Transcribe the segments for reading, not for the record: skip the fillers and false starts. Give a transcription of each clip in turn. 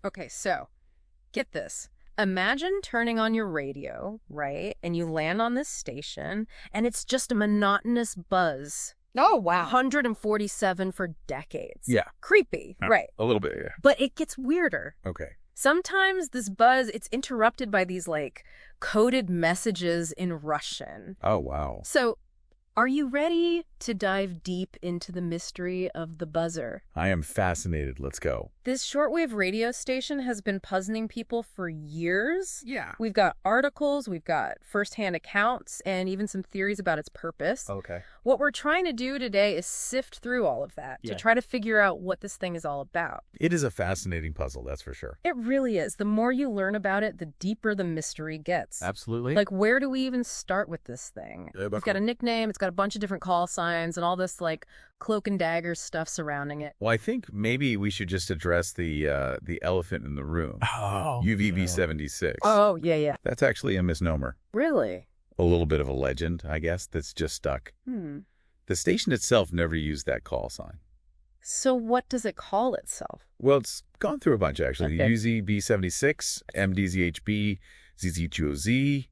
Okay, so get this. Imagine turning on your radio, right? And you land on this station, and it's just a monotonous buzz. Oh, wow. 147 for decades. Yeah. Creepy, right? A little bit, yeah. But it gets weirder. Okay. Sometimes this buzz, it's interrupted by these, like, coded messages in Russian. Oh, wow. So, are you ready to dive deep into the mystery of the buzzer? I am fascinated. Let's go. This shortwave radio station has been puzzling people for years. Yeah. We've got articles, we've got firsthand accounts, and even some theories about its purpose. Okay. What we're trying to do today is sift through all of that to try to figure out what this thing is all about. It is a fascinating puzzle, that's for sure. It really is. The more you learn about it, the deeper the mystery gets. Absolutely. Like, where do we even start with this thing? It's got a nickname, it's got a bunch of different call signs, and all this, like, cloak and dagger stuff surrounding it. Well, I think maybe we should just address the elephant in the room. Oh. UVB 76. Oh, yeah. That's actually a misnomer. Really? A little bit of a legend, I guess, that's just stuck. The station itself never used that call sign. So what does it call itself? Well, it's gone through a bunch, actually. Okay. UZB76, MDZHB, ZZGOZ,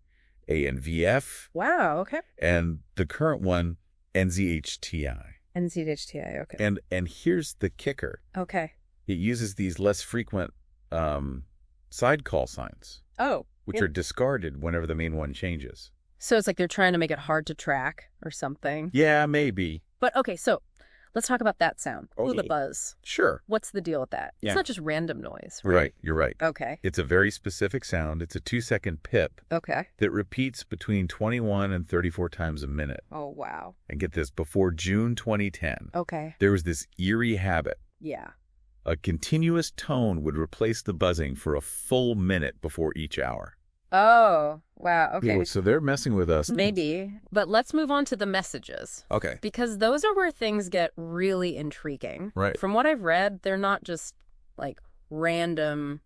ANVF, Wow, okay. and the current one, NZHTI. NZHTI, okay. And here's the kicker. Okay. It uses these less frequent side call signs, Oh. which are discarded whenever the main one changes. So it's like they're trying to make it hard to track or something. Yeah, maybe. But okay, so let's talk about that sound. Ooh, the Okay. buzz. Sure. What's the deal with that? Yeah. It's not just random noise, Right, you're right. Okay. It's a very specific sound. It's a 2-second pip Okay. that repeats between 21 and 34 times a minute. Oh, wow. And get this, before June 2010, Okay. there was this eerie habit. Yeah. A continuous tone would replace the buzzing for a full minute before each hour. Oh, wow. Okay. Yeah, so they're messing with us. Maybe. But let's move on to the messages. Okay. Because those are where things get really intriguing. Right. From what I've read, they're not just like random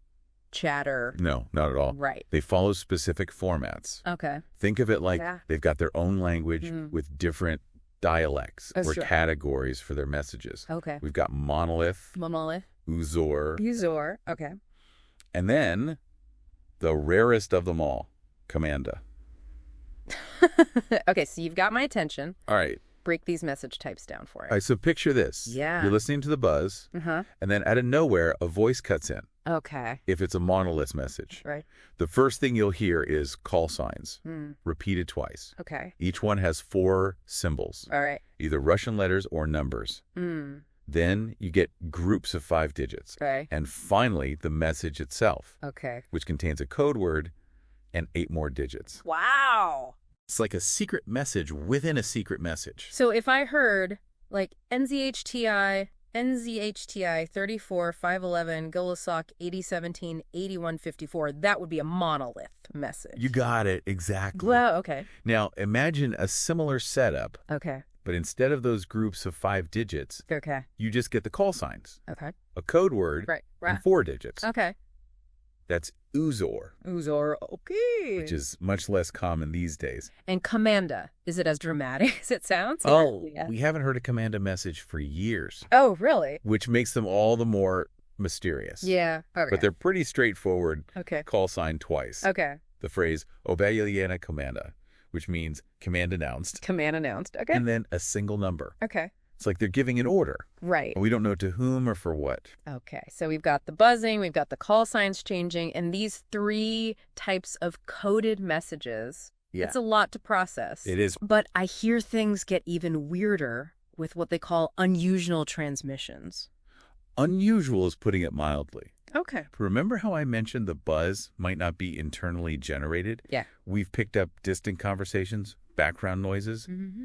chatter. No, not at all. Right. They follow specific formats. Okay. Think of it like Yeah. they've got their own language with different dialects Oh, or sure. categories for their messages. Okay. We've got monolith, Monolith. uzor, Uzor. Okay. and then the rarest of them all, commanda. Okay, so you've got my attention. All right. Break these message types down for All it. right, so picture this. Yeah. You're listening to the buzz, Uh-huh. and then out of nowhere, a voice cuts in. Okay. If it's a monolith message, Right. the first thing you'll hear is call signs, repeated twice. Okay. Each one has 4 symbols, All right. either Russian letters or numbers. Then you get groups of 5 digits. Okay. And finally, the message itself, Okay. which contains a code word and 8 more digits. Wow. It's like a secret message within a secret message. So if I heard like NZHTI 34 511 Golosoc 8017 8154, that would be a monolith message. You got it, exactly. Wow, okay. Now, imagine a similar setup, Okay. but instead of those groups of 5 digits, Okay. you just get the call signs, Okay. a code word, Right. and 4 digits. Okay. That's uzor, Uzor, okay. which is much less common these days. And commanda, is it as dramatic as it sounds? Oh, Yeah. we haven't heard a command message for years, Oh, really? which makes them all the more mysterious. Yeah. Okay. But they're pretty straightforward. Okay. Call sign twice. Okay. The phrase "Obayeliana commanda," which means command announced, Command announced. Okay. and then a single number. Okay. It's like they're giving an order. Right. And we don't know to whom or for what. Okay, so we've got the buzzing, we've got the call signs changing, and these 3 types of coded messages. Yeah. It's a lot to process. It is. But I hear things get even weirder with what they call unusual transmissions. Unusual is putting it mildly. Okay. Remember how I mentioned the buzz might not be internally generated? Yeah. We've picked up distant conversations, background noises, Mm-hmm.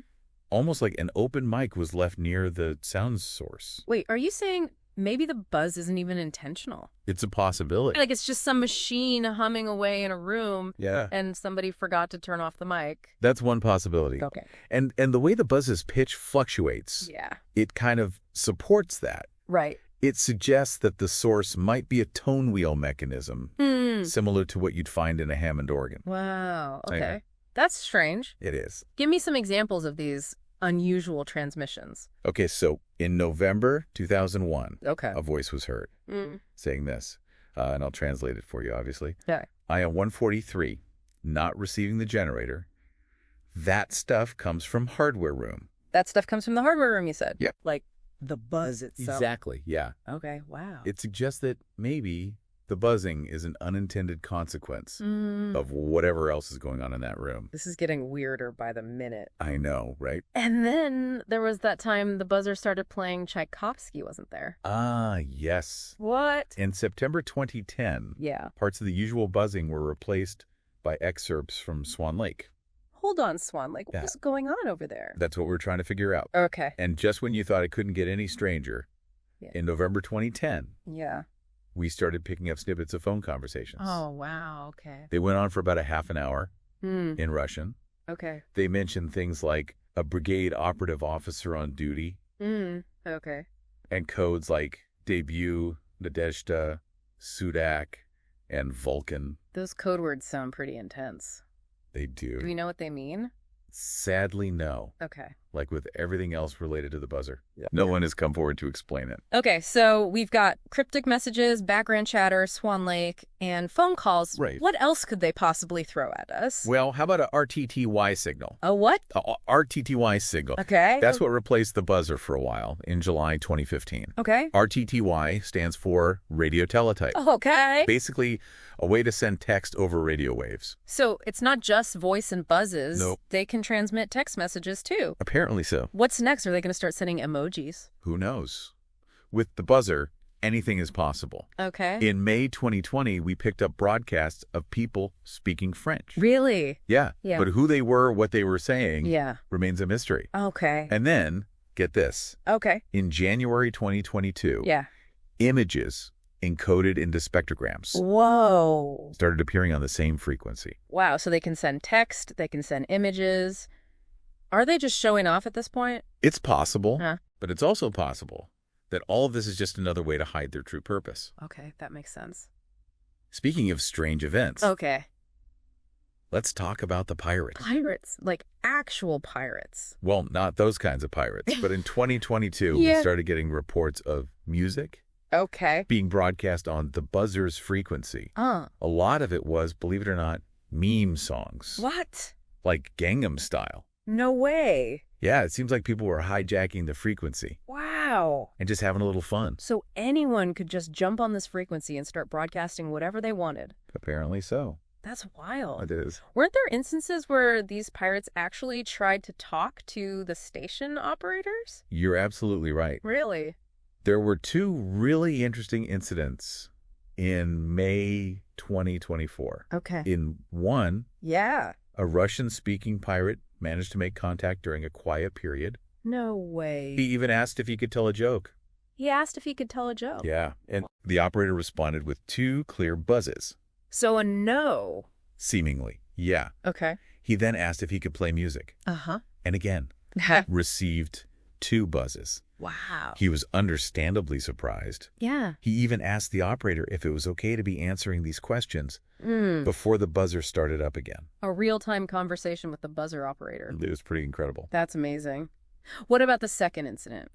almost like an open mic was left near the sound source. Wait, are you saying maybe the buzz isn't even intentional? It's a possibility. Like it's just some machine humming away in a room Yeah. and somebody forgot to turn off the mic? That's one possibility. Okay. And the way the buzz's pitch fluctuates, Yeah. it kind of supports that. Right. It suggests that the source might be a tone wheel mechanism, similar to what you'd find in a Hammond organ. Wow. Okay. Yeah. That's strange. It is. Give me some examples of these unusual transmissions. Okay, so in November 2001, Okay. a voice was heard saying this: and I'll translate it for you, obviously. Yeah. I am 143, not receiving the generator. That stuff comes from hardware room. That stuff comes from the hardware room, you said? Yep. Like the buzz itself. Exactly, yeah. Okay, wow. It suggests that maybe the buzzing is an unintended consequence of whatever else is going on in that room. This is getting weirder by the minute. I know, right? And then there was that time the buzzer started playing Tchaikovsky, wasn't there? Ah, yes. What? In September 2010, Yeah. parts of the usual buzzing were replaced by excerpts from Swan Lake. Hold on, Swan. Like, Yeah. what's going on over there? That's what we're trying to figure out. Okay. And just when you thought it couldn't get any stranger, Yeah. in November 2010, Yeah. we started picking up snippets of phone conversations. Oh, wow. Okay. They went on for about a half an hour Hmm. in Russian. Okay. They mentioned things like a brigade operative officer on duty Okay. and codes like debut, Nadezhda, Sudak, and Vulcan. Those code words sound pretty intense. They Do do. we know what they mean? Sadly, no. Okay. Like with everything else related to the buzzer. No one has come forward to explain it. Okay, so we've got cryptic messages, background chatter, Swan Lake, and phone calls. Right. What else could they possibly throw at us? Well, how about a RTTY signal? A what? A RTTY signal. Okay. That's what replaced the buzzer for a while in July 2015. Okay. RTTY stands for radio teletype. Okay. Basically, a way to send text over radio waves. So it's not just voice and buzzes. Nope. They can transmit text messages too. Apparently so. What's next? Are they going to start sending emojis? Who knows? With the buzzer, anything is possible. Okay. In May 2020, we picked up broadcasts of people speaking French. Really? Yeah. Yeah. But who they were, what they were saying, Yeah. remains a mystery. Okay. And then, get this, Okay. in January 2022, Yeah. images encoded into spectrograms Whoa. started appearing on the same frequency. Wow. So they can send text, they can send images. Are they just showing off at this point? It's possible, Huh. but it's also possible that all of this is just another way to hide their true purpose. Okay, that makes sense. Speaking of strange events, Okay. let's talk about the pirates. Pirates, like actual pirates. Well, not those kinds of pirates, but in 2022, Yeah. we started getting reports of music Okay. being broadcast on the buzzer's frequency. A lot of it was, believe it or not, meme songs, What? like Gangnam Style. No way. Yeah, it seems like people were hijacking the frequency Wow. and just having a little fun. So anyone could just jump on this frequency and start broadcasting whatever they wanted. Apparently so. That's wild. It is. Weren't there instances where these pirates actually tried to talk to the station operators? You're absolutely right. Really? There were two really interesting incidents in May 2024. Okay. In one, Yeah. a Russian-speaking pirate managed to make contact during a quiet period. No way. He even asked if he could tell a joke. He asked if he could tell a joke. Yeah, and the operator responded with two clear buzzes, So a no. seemingly. Yeah. Okay. He then asked if he could play music, Uh-huh. and again, received two buzzes. Wow. He was understandably surprised. Yeah. He even asked the operator if it was okay to be answering these questions Mm. before the buzzer started up again. A real-time conversation with the buzzer operator. It was pretty incredible. That's amazing. What about the second incident?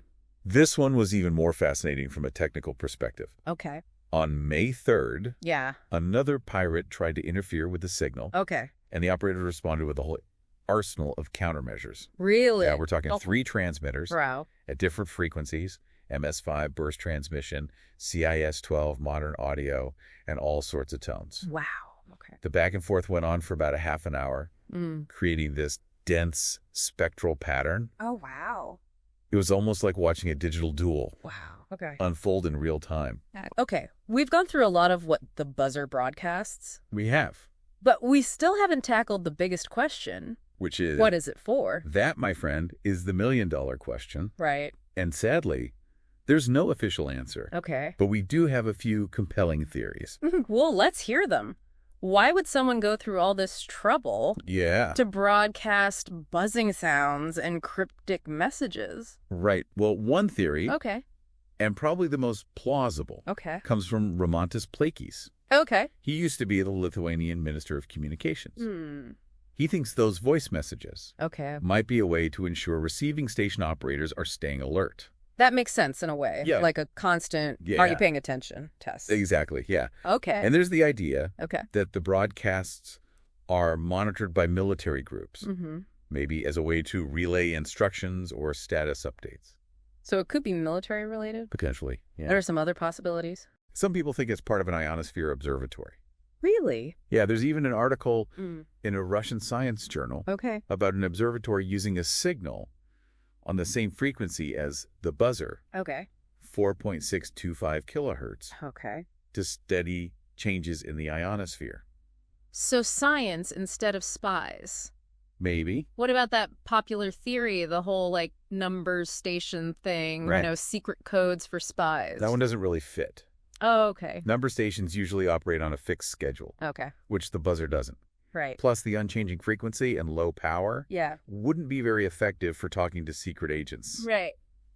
This one was even more fascinating from a technical perspective. Okay. On May 3rd, Yeah. another pirate tried to interfere with the signal, Okay. and the operator responded with a whole arsenal of countermeasures. Really? Yeah, we're talking Oh. 3 transmitters Wow. at different frequencies, MS5 burst transmission, CIS-12 modern audio, and all sorts of tones. Wow. Okay. The back and forth went on for about a half an hour, creating this dense spectral pattern. Oh, wow. It was almost like watching a digital duel Wow. Okay. unfold in real time. Okay. We've gone through a lot of what the buzzer broadcasts, We have, but we still haven't tackled the biggest question. which is... What is it for? That, my friend, is the million-dollar question. Right. And sadly, there's no official answer. Okay. But we do have a few compelling theories. Well, let's hear them. Why would someone go through all this trouble Yeah. to broadcast buzzing sounds and cryptic messages? Right. Well, one theory, Okay. and probably the most plausible, Okay. comes from Romantis Plakys. Okay. He used to be the Lithuanian Minister of Communications. Hmm. He thinks those voice messages Okay. might be a way to ensure receiving station operators are staying alert. That makes sense in a way. Yeah. Like a constant, Yeah. are you paying attention test. Exactly, yeah. Okay. And there's the idea Okay. that the broadcasts are monitored by military groups, Mm-hmm. maybe as a way to relay instructions or status updates. So it could be military related? Potentially, yeah. There are some other possibilities? Some people think it's part of an ionosphere observatory. Really? Yeah, there's even an article Mm. in a Russian science journal Okay. about an observatory using a signal on the same frequency as the buzzer, Okay. 4.625 kilohertz, Okay. to study changes in the ionosphere. So science instead of spies. Maybe. What about that popular theory, the whole like numbers station thing, Right. secret codes for spies? That one doesn't really fit. Oh, okay. Number stations usually operate on a fixed schedule, Okay. which the buzzer doesn't. Right. Plus, the unchanging frequency and low power Yeah. wouldn't be very effective for talking to secret agents Right.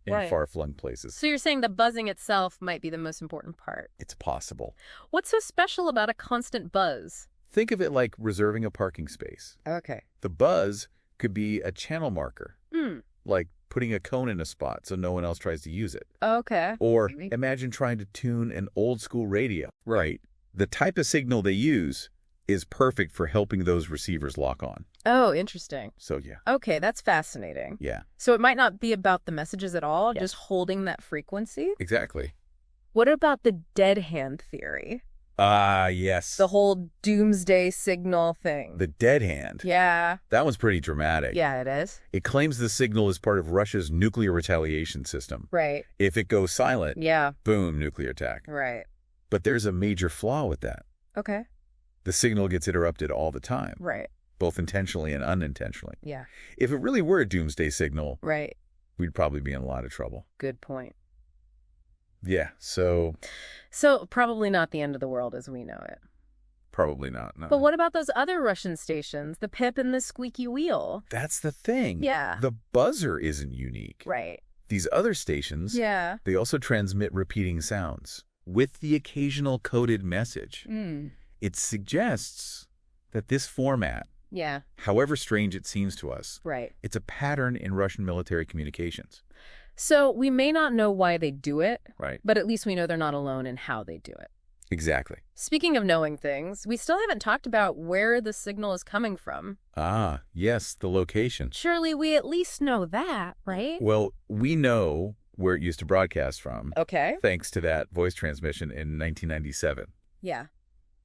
in Right. far-flung places. So you're saying the buzzing itself might be the most important part. It's possible. What's so special about a constant buzz? Think of it like reserving a parking space. Okay. The buzz could be a channel marker, Hmm. like putting a cone in a spot so no one else tries to use it. Okay. Or Maybe. imagine trying to tune an old-school radio. Right. The type of signal they use is perfect for helping those receivers lock on. Oh, interesting. So, yeah. Okay, that's fascinating. Yeah, So it might not be about the messages at all, Yes. just holding that frequency? exactly. What about the dead hand theory? Yes. The whole doomsday signal thing. The dead hand. Yeah. That one's pretty dramatic. Yeah, it is. It claims the signal is part of Russia's nuclear retaliation system. Right. If it goes silent, Yeah. boom, nuclear attack. Right. But there's a major flaw with that. Okay. The signal gets interrupted all the time, Right. both intentionally and unintentionally. Yeah. If it really were a doomsday signal, Right. we'd probably be in a lot of trouble. Good point. Yeah, so So probably not the end of the world as we know it. probably not. No. But what about those other Russian stations, the Pip and the Squeaky Wheel? That's the thing. Yeah. The buzzer isn't unique. Right. These other stations, Yeah. they also transmit repeating sounds with the occasional coded message. Mm. It suggests that this format, Yeah. however strange it seems to us, Right. it's a pattern in Russian military communications. So we may not know why they do it, Right. but at least we know they're not alone in how they do it. Exactly. Speaking of knowing things, we still haven't talked about where the signal is coming from. Ah, yes, the location. Surely we at least know that, right? Well, we know where it used to broadcast from, Okay. thanks to that voice transmission in 1997. Yeah.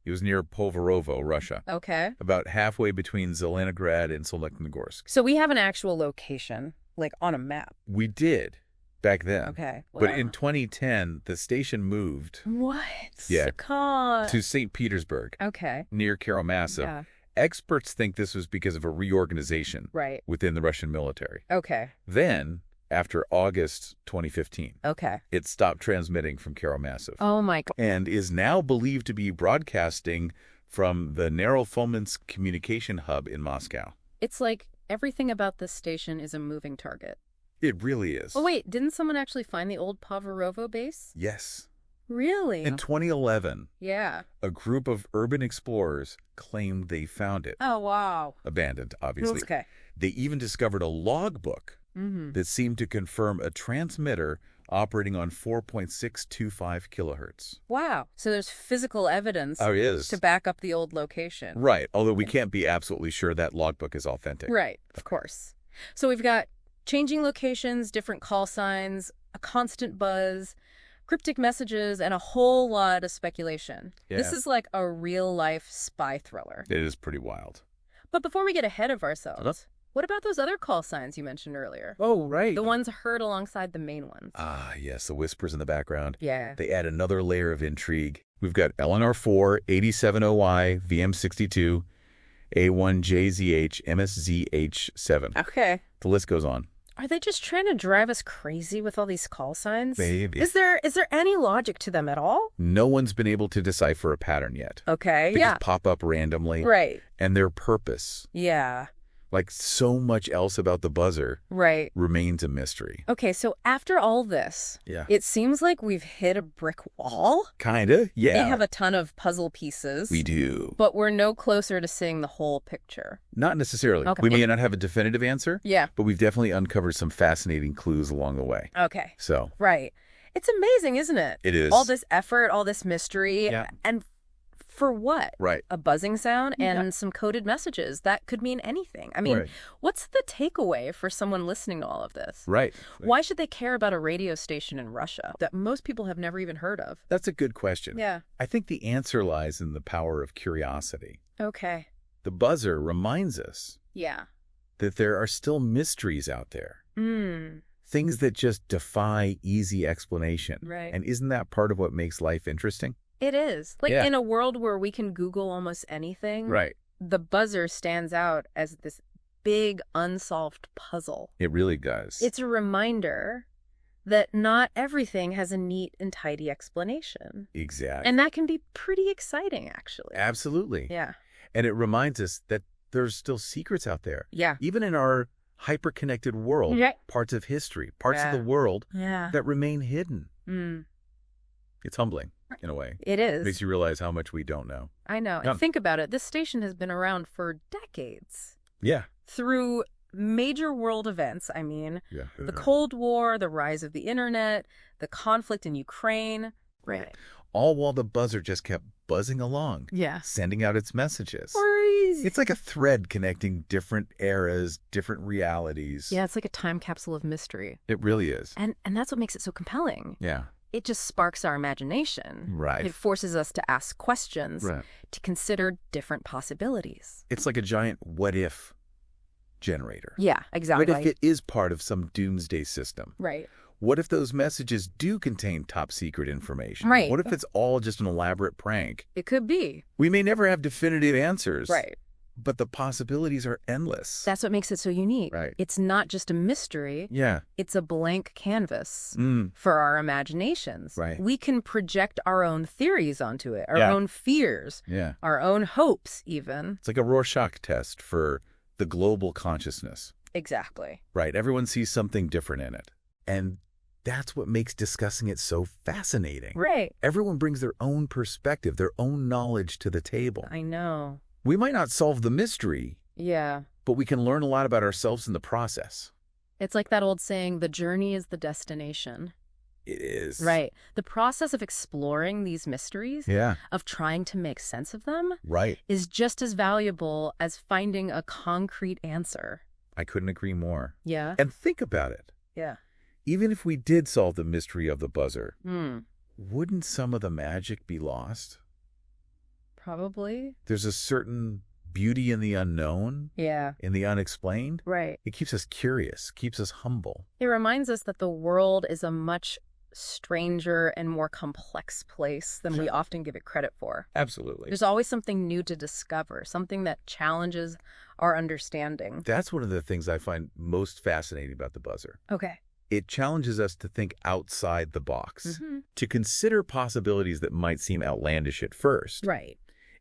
It was near Polvarovo, Russia, Okay. about halfway between Zelenograd and Soleknogorsk. So we have an actual location, like on a map. We did back then. Okay. But in 2010, the station moved What? Yeah. God. to St. Petersburg, Okay. near Karamazov. Yeah. Experts think this was because of a reorganization Right. within the Russian military. Okay. Then, after August 2015, Okay. it stopped transmitting from Karamazov Oh my God. and is now believed to be broadcasting from the Narofomynsk communication hub in Moscow. It's like everything about this station is a moving target. It really is. Oh, wait. Didn't someone actually find the old Pavarovo base? Yes. Really? In 2011, Yeah. a group of urban explorers claimed they found it. Oh, wow. Abandoned, obviously. Okay. They even discovered a logbook Mm-hmm. that seemed to confirm a transmitter operating on 4.625 kilohertz. Wow. So there's physical evidence Oh, it is. to back up the old location. Right, although we can't be absolutely sure that logbook is authentic. Right. Of course. So we've got changing locations, different call signs, a constant buzz, cryptic messages, and a whole lot of speculation. This Yeah. is like a real-life spy thriller. It is pretty wild. But before we get ahead of ourselves, Uh-huh. what about those other call signs you mentioned earlier? Oh, right. The ones heard alongside the main ones. Ah, yes, the whispers in the background. Yeah. They add another layer of intrigue. We've got LNR4, 87OY, VM62, A1JZH, MSZH7. Okay. The list goes on. Are they just trying to drive us crazy with all these call signs? Maybe. Is there any logic to them at all? No one's been able to decipher a pattern yet. Okay. They Yeah. just pop up randomly. Right. And their purpose. Yeah. Like so much else about the buzzer Right. remains a mystery. Okay, so after all this, Yeah. it seems like we've hit a brick wall. Kinda, yeah. We have a ton of puzzle pieces. We do. But we're no closer to seeing the whole picture. Not necessarily. Okay. We may not have a definitive answer, Yeah. but we've definitely uncovered some fascinating clues along the way. Okay. So, Right. It's amazing, isn't it? it is. All this effort, all this mystery. Yeah. And for what? Right. A buzzing sound and Yeah. some coded messages. That could mean anything. I mean, Right. what's the takeaway for someone listening to all of this? Right. Why should they care about a radio station in Russia that most people have never even heard of? That's a good question. Yeah. I think the answer lies in the power of curiosity. Okay. The buzzer reminds us Yeah. that there are still mysteries out there. Things that just defy easy explanation. Right. And isn't that part of what makes life interesting? It is. Like Yeah. in a world where we can Google almost anything, Right. the buzzer stands out as this big unsolved puzzle. It really does. It's a reminder that not everything has a neat and tidy explanation. Exactly. And that can be pretty exciting, actually. Absolutely. Yeah. And it reminds us that there's still secrets out there. Yeah. Even in our hyper-connected world, Yeah. parts of history, parts of Yeah. the world Yeah. that remain hidden. Mm. It's humbling, in a way. It is. Makes you realize how much we don't know. I know. Yeah. And think about it. This station has been around for decades. Yeah. Through major world events, I mean, Yeah. the Cold War, the rise of the internet, the conflict in Ukraine. Right. All while the buzzer just kept buzzing along, Yeah. sending out its messages. Crazy. It's like a thread connecting different eras, different realities. Yeah, it's like a time capsule of mystery. It really is. And that's what makes it so compelling. Yeah. It just sparks our imagination. Right. It forces us to ask questions, Right. to consider different possibilities. It's like a giant what-if generator. Yeah, exactly. What if it is part of some doomsday system? Right. What if those messages do contain top-secret information? Right. What if it's all just an elaborate prank? It could be. We may never have definitive answers. Right. But the possibilities are endless. That's what makes it so unique. Right. It's not just a mystery. Yeah. It's a blank canvas Mm. for our imaginations. Right. We can project our own theories onto it, our Yeah. own fears, Yeah. our own hopes even. It's like a Rorschach test for the global consciousness. Exactly. Right. Everyone sees something different in it. And that's what makes discussing it so fascinating. Right. Everyone brings their own perspective, their own knowledge to the table. I know. We might not solve the mystery, Yeah. but we can learn a lot about ourselves in the process. It's like that old saying, the journey is the destination. It is. Right. The process of exploring these mysteries, Yeah. of trying to make sense of them, Right. is just as valuable as finding a concrete answer. I couldn't agree more. Yeah. And think about it. Yeah. Even if we did solve the mystery of the buzzer, Hmm. wouldn't some of the magic be lost? Probably. There's a certain beauty in the unknown, Yeah. in the unexplained. Right. It keeps us curious, keeps us humble. It reminds us that the world is a much stranger and more complex place than we often give it credit for. Absolutely. There's always something new to discover, something that challenges our understanding. That's one of the things I find most fascinating about the buzzer. Okay. It challenges us to think outside the box, Mm-hmm. to consider possibilities that might seem outlandish at first. Right.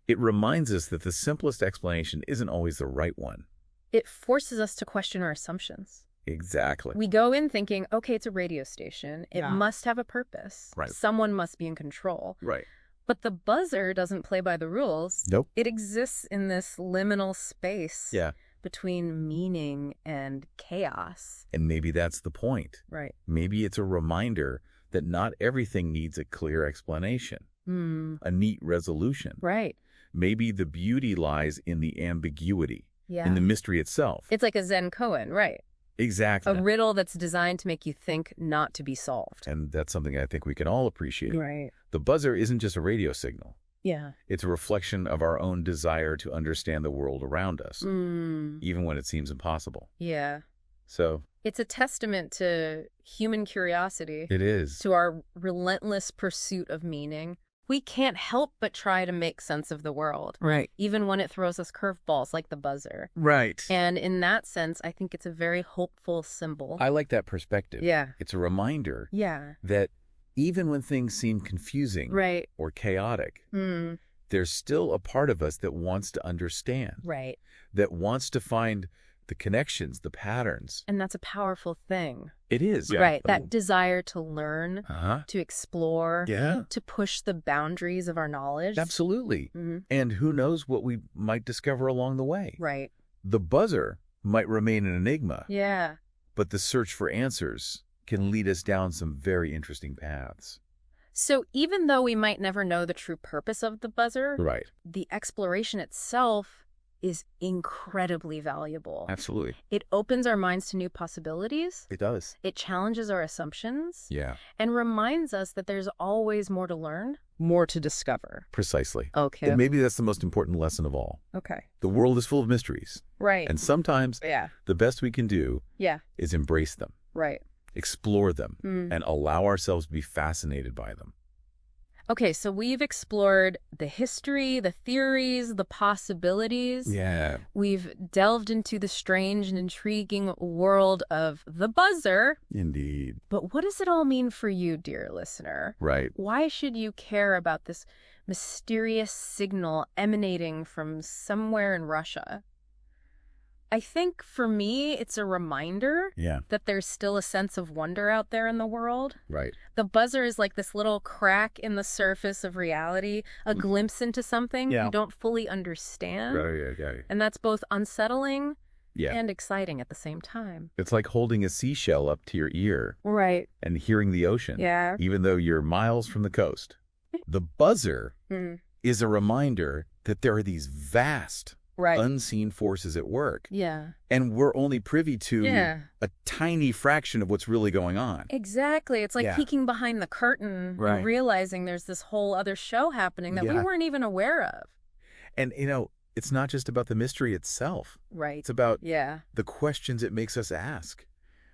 It reminds us that the simplest explanation isn't always the right one. It forces us to question our assumptions. Exactly. We go in thinking, okay, it's a radio station. It Yeah. must have a purpose. Right. Someone must be in control. Right. But the buzzer doesn't play by the rules. Nope. It exists in this liminal space Yeah. between meaning and chaos. And maybe that's the point. Right. Maybe it's a reminder that not everything needs a clear explanation, a neat resolution. Right. Maybe the beauty lies in the ambiguity, Yeah. in the mystery itself. It's like a Zen koan, right? Exactly. A riddle that's designed to make you think, not to be solved. And that's something I think we can all appreciate. Right. The buzzer isn't just a radio signal. Yeah. It's a reflection of our own desire to understand the world around us, even when it seems impossible. Yeah. So It's a testament to human curiosity, it is. to our relentless pursuit of meaning. We can't help but try to make sense of the world, Right. even when it throws us curveballs like the buzzer. Right. And in that sense, I think it's a very hopeful symbol. I like that perspective. Yeah. It's a reminder Yeah. that even when things seem confusing Right. or chaotic, Mm. there's still a part of us that wants to understand, Right. that wants to find the connections, the patterns. And that's a powerful thing. It is. Yeah. Right. That desire to learn, Uh-huh. to explore, Yeah. to push the boundaries of our knowledge. Absolutely. Hmm. And who knows what we might discover along the way. Right. The buzzer might remain an enigma, Yeah. but the search for answers can lead us down some very interesting paths. So even though we might never know the true purpose of the buzzer, Right. the exploration itself is incredibly valuable. Absolutely. It opens our minds to new possibilities. It does. It challenges our assumptions Yeah. and reminds us that there's always more to learn, more to discover. Precisely. Okay. And maybe that's the most important lesson of all. Okay. The world is full of mysteries. Right. And sometimes Yeah. the best we can do Yeah. is embrace them, Right. explore them, Mm. and allow ourselves to be fascinated by them. Okay, so we've explored the history, the theories, the possibilities. Yeah. We've delved into the strange and intriguing world of the buzzer. Indeed. But what does it all mean for you, dear listener? Right. Why should you care about this mysterious signal emanating from somewhere in Russia? I think for me, it's a reminder Yeah. that there's still a sense of wonder out there in the world. Right. The buzzer is like this little crack in the surface of reality, a glimpse into something Yeah. you don't fully understand. Yeah. And that's both unsettling Yeah. and exciting at the same time. It's like holding a seashell up to your ear Right. and hearing the ocean, Yeah. even though you're miles from the coast. The buzzer Mm. is a reminder that there are these vast, Right. unseen forces at work, Yeah. and we're only privy to Yeah. a tiny fraction of what's really going on. Exactly. It's like Yeah. peeking behind the curtain Right. and realizing there's this whole other show happening that we Yeah. weren't even aware of. And, it's not just about the mystery itself. Right. It's about Yeah. the questions it makes us ask.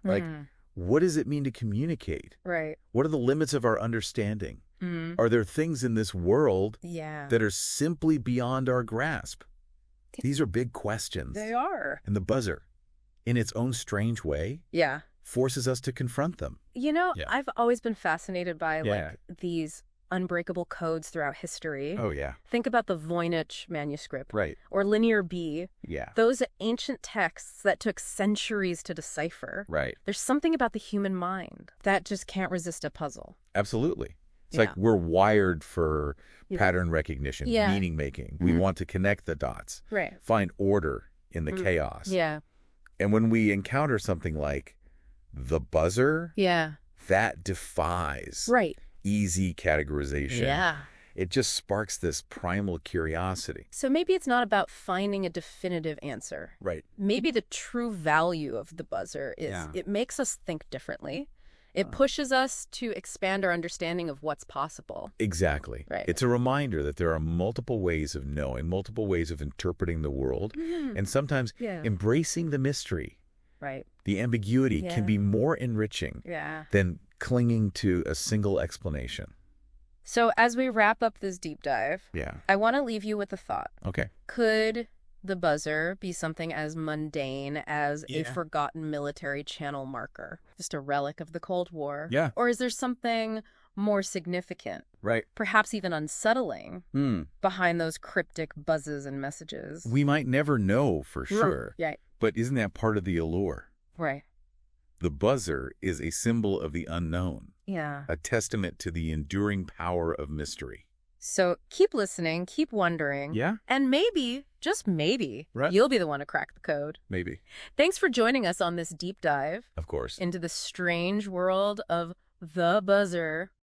Like, Mm. what does it mean to communicate? Right. What are the limits of our understanding? Mm. Are there things in this world Yeah. that are simply beyond our grasp? These are big questions. They are. And the buzzer, in its own strange way, Yeah. forces us to confront them. Yeah. Yeah. I've always been fascinated by Yeah. these unbreakable codes throughout history. Oh, yeah. Think about the Voynich manuscript Right. or Linear B, Yeah. those ancient texts that took centuries to decipher. Right. There's something about the human mind that just can't resist a puzzle. Absolutely. It's Yeah. like we're wired for Yeah. pattern recognition, Yeah. meaning making. We Mhm. want to connect the dots, Right. find order in the chaos. Yeah. And when we encounter something like the buzzer, Yeah. that defies Right. easy categorization. Yeah. It just sparks this primal curiosity. So maybe it's not about finding a definitive answer. Right. Maybe the true value of the buzzer is Yeah. it makes us think differently. It pushes us to expand our understanding of what's possible. Exactly. Right. It's a reminder that there are multiple ways of knowing, multiple ways of interpreting the world, and sometimes Yeah. embracing the mystery, Right. the ambiguity Yeah. can be more enriching Yeah. than clinging to a single explanation. So as we wrap up this deep dive, Yeah. I want to leave you with a thought. Okay. Could the buzzer be something as mundane as a Yeah. forgotten military channel marker, just a relic of the Cold War? Yeah. Or is there something more significant, Right. perhaps even unsettling, behind those cryptic buzzes and messages? We might never know for sure, Yeah, but isn't that part of the allure? right. The buzzer is a symbol of the unknown, Yeah. a testament to the enduring power of mystery. So keep listening, keep wondering. Yeah. And maybe, just maybe, Right. you'll be the one to crack the code. Maybe. Thanks for joining us on this deep dive Of course. into the strange world of the buzzer.